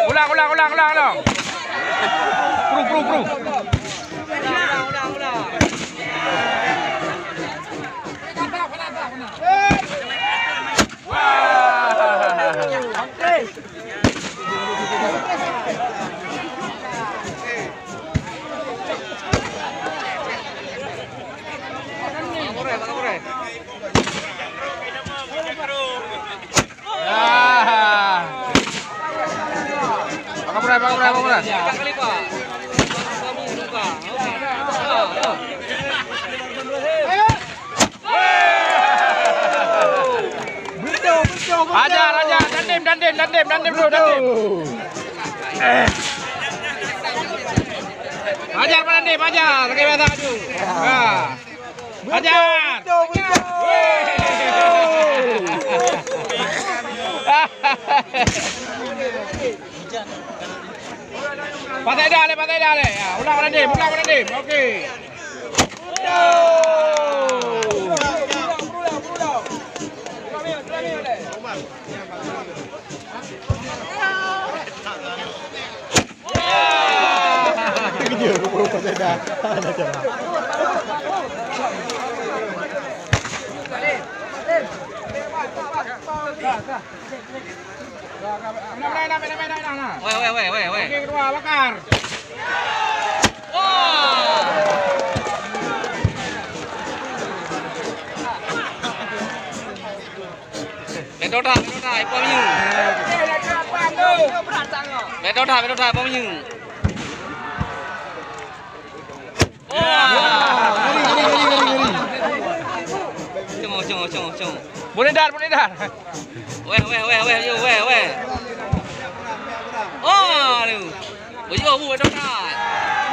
Ulang. Pro. Bangun. Kali Pak. Ajar, dandim bro, dandim. Ajar Pak Dandim, ajar, pakai biasa maju. Ajar. Pantai dah le. Ya, ulang Dandim. Okey. Weh. Okey, kedua bakar. Wah. Bedota, ipo minyu. Bedota, ipo minyu. Wah. Cung. Boleh dar. Weh. Oh, aduh. Bu Bedota.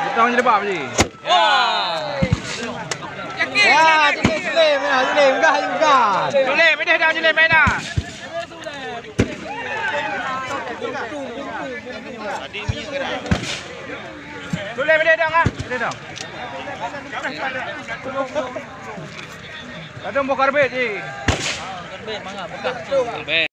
Betong je debat je. Wah. Yakin. Ya, Jule enggak. Jule, main dah Jule main dah. Jule main dah. Kadang bokar bet je. Karbet mangga bekas.